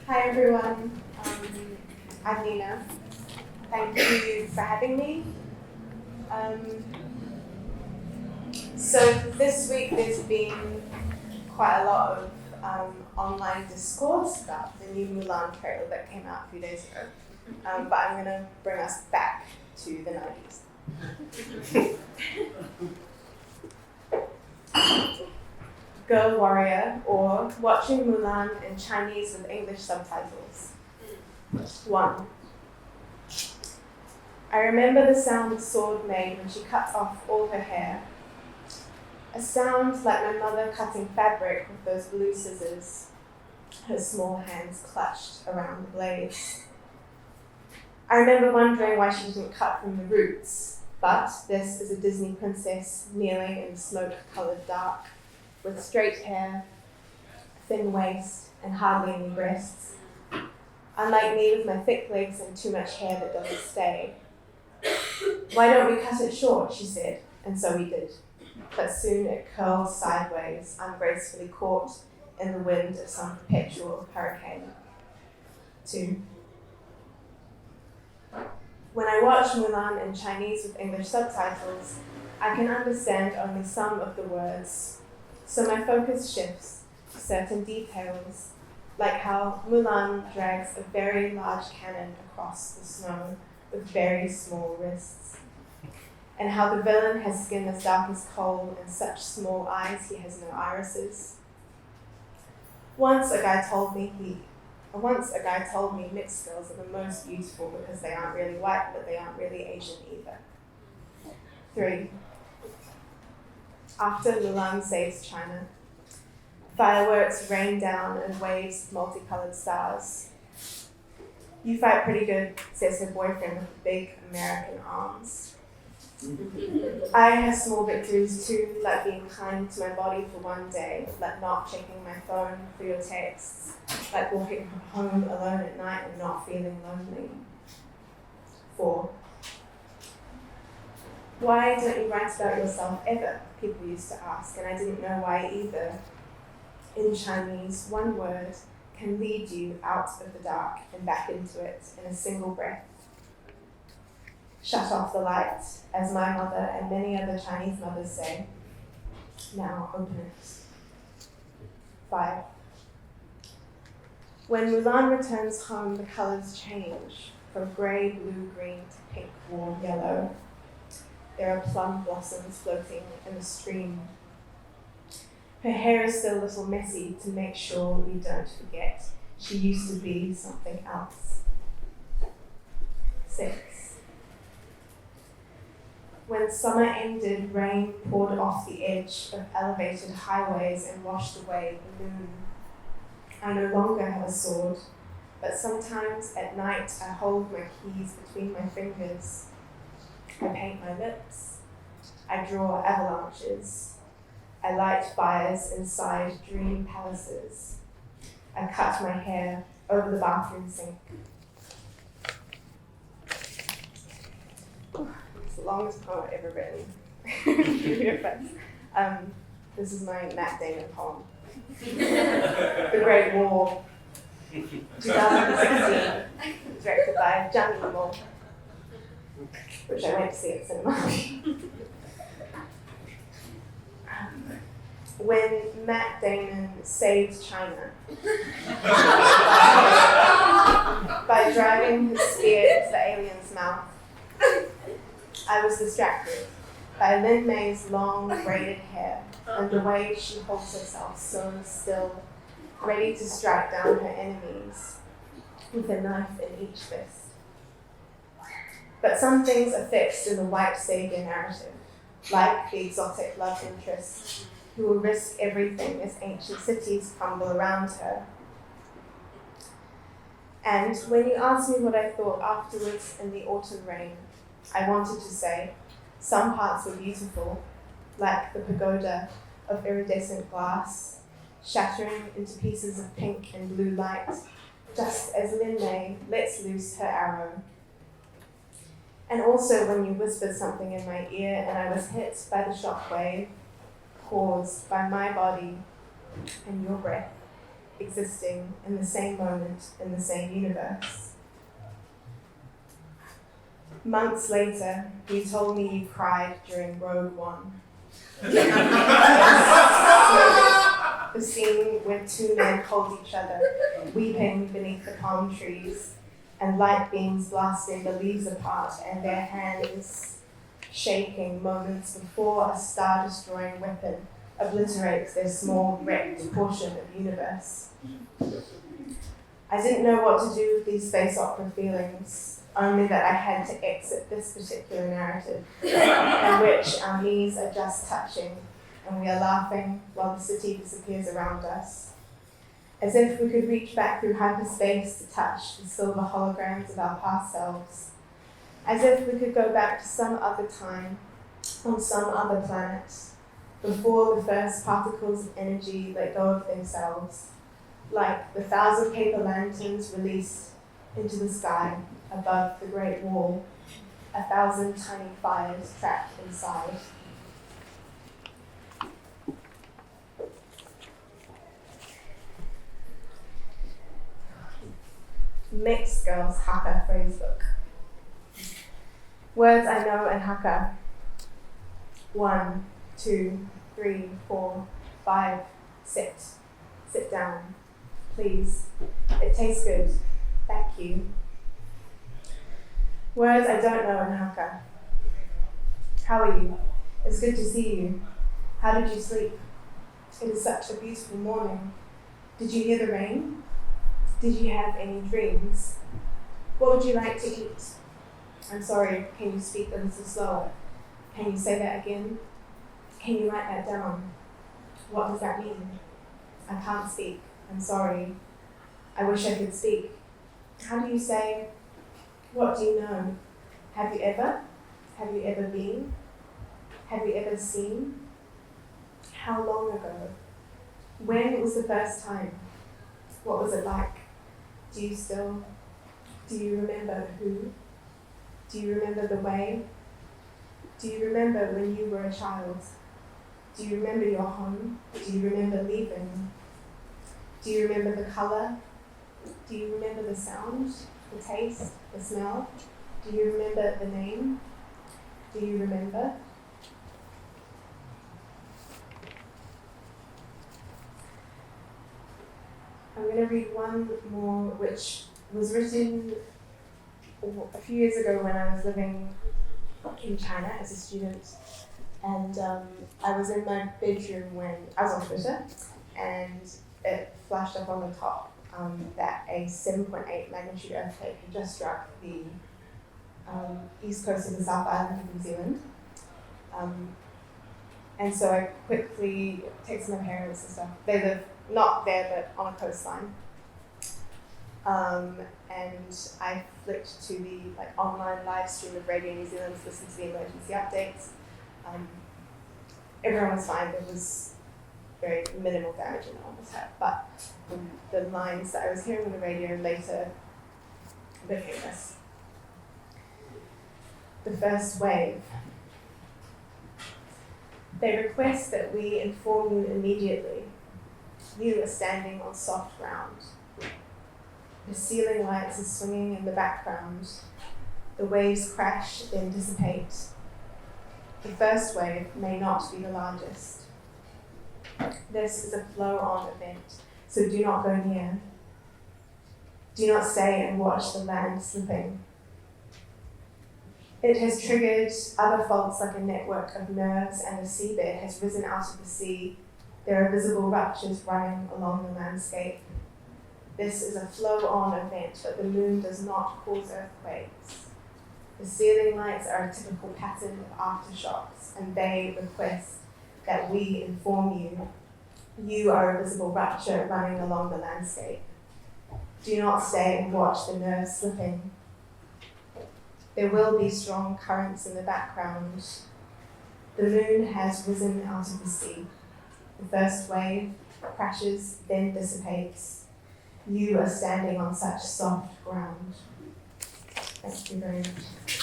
Hi everyone, I'm Nina. Thank you for having me. So this week there's been quite a lot of online discourse about the new Mulan trailer that came out a few days ago. But I'm going to bring us back to the 90s. Girl Warrior, or Watching Mulan in Chinese with English subtitles. 1. I remember the sound the sword made when she cut off all her hair. A sound like my mother cutting fabric with those blue scissors, her small hands clutched around the blades. I remember wondering why she didn't cut from the roots, but this is a Disney princess kneeling in smoke-coloured dark, with straight hair, thin waist, and hardly any breasts. Unlike me with my thick legs and too much hair that doesn't stay. Why don't we cut it short, she said, and so we did. But soon it curled sideways, ungracefully caught in the wind of some perpetual hurricane. 2. When I watch Mulan in Chinese with English subtitles, I can understand only some of the words, so my focus shifts to certain details, like how Mulan drags a very large cannon across the snow with very small wrists, and how the villain has skin as dark as coal and such small eyes he has no irises. Once a guy told me mixed girls are the most beautiful because they aren't really white, but they aren't really Asian either. 3. After Mulan saves China, fireworks rain down and waves of multicolored stars. You fight pretty good, says her boyfriend with the big American arms. I have small victories too, like being kind to my body for one day, like not checking my phone for your texts, like walking home alone at night and not feeling lonely. 4. Why don't you write about yourself ever? People used to ask, and I didn't know why either. In Chinese, one word can lead you out of the dark and back into it in a single breath. Shut off the light, as my mother and many other Chinese mothers say. Now open it. 5. When Mulan returns home, the colours change from grey, blue, green to pink, warm yellow. There are plum blossoms floating in the stream. Her hair is still a little messy to make sure we don't forget she used to be something else. 6. When summer ended, rain poured off the edge of elevated highways and washed away the moon. I no longer have a sword, but sometimes at night I hold my keys between my fingers. I paint my lips. I draw avalanches. I light fires inside dream palaces. I cut my hair over the bathroom sink. It's the longest poem I've ever written. This is my Matt Damon poem. The Great War, 2016, directed by Zhang Yimou, which I went to see at cinema. When Matt Damon saved China by driving his spear into the alien's mouth, I was distracted by Lin May's long braided hair and the way she holds herself so still, ready to strike down her enemies with a knife in each fist. But some things are fixed in the white savior narrative, like the exotic love interest who will risk everything as ancient cities crumble around her. And when you asked me what I thought afterwards in the autumn rain, I wanted to say some parts were beautiful, like the pagoda of iridescent glass, shattering into pieces of pink and blue light, just as Lin May lets loose her arrow. And also when you whispered something in my ear and I was hit by the shockwave caused by my body and your breath existing in the same moment, in the same universe. Months later, you told me you cried during Rogue One. The scene where two men hold each other, weeping beneath the palm trees, and light beams blasting the leaves apart and their hands shaking moments before a star-destroying weapon obliterates their small, wrecked portion of universe. I didn't know what to do with these space opera feelings, only that I had to exit this particular narrative, in which our knees are just touching and we are laughing while the city disappears around us. As if we could reach back through hyperspace to touch the silver holograms of our past selves. As if we could go back to some other time, on some other planet, before the first particles of energy let go of themselves, like the 1,000 paper lanterns released into the sky above the Great Wall, 1,000 tiny fires trapped inside. Mixed Girls Hakka Phrasebook. Words I know in Hakka. 1, 2, 3, 4, 5. Sit. Sit down. Please. It tastes good. Thank you. Words I don't know in Hakka. How are you? It's good to see you. How did you sleep? It is such a beautiful morning. Did you hear the rain? Did you have any dreams? What would you like to eat? I'm sorry, can you speak a little slower? Can you say that again? Can you write that down? What does that mean? I can't speak. I'm sorry. I wish I could speak. How do you say, what do you know? Have you ever? Have you ever been? Have you ever seen? How long ago? When was the first time? What was it like? Do you still? Do you remember who? Do you remember the way? Do you remember when you were a child? Do you remember your home? Do you remember leaving? Do you remember the color? Do you remember the sound, the taste, the smell? Do you remember the name? Do you remember? I'm going to read one more, which was written a few years ago when I was living in China as a student. And I was in my bedroom when I was on Twitter, and it flashed up on the top that a 7.8 magnitude earthquake had just struck the east coast of the South Island of New Zealand. And so I quickly texted my parents and stuff. They live not there, but on a coastline. And I flicked to the online live stream of Radio New Zealand to listen to the emergency updates. Everyone was fine. There was very minimal damage and no one was hurt. But the lines that I was hearing on the radio later became this. The first wave. They request that we inform you immediately. You are standing on soft ground. The ceiling lights are swinging in the background. The waves crash, then dissipate. The first wave may not be the largest. This is a flow-on event, so do not go near. Do not stay and watch the land slipping. It has triggered other faults like a network of nerves, and the seabed has risen out of the sea. There are visible ruptures running along the landscape. This is a flow-on event, but the moon does not cause earthquakes. The ceiling lights are a typical pattern of aftershocks, and they request that we inform you. You are a visible rupture running along the landscape. Do not stay and watch the nerves slipping. There will be strong currents in the background. The moon has risen out of the sea. The first wave crashes, then dissipates. You are standing on such soft ground. Thank you very much.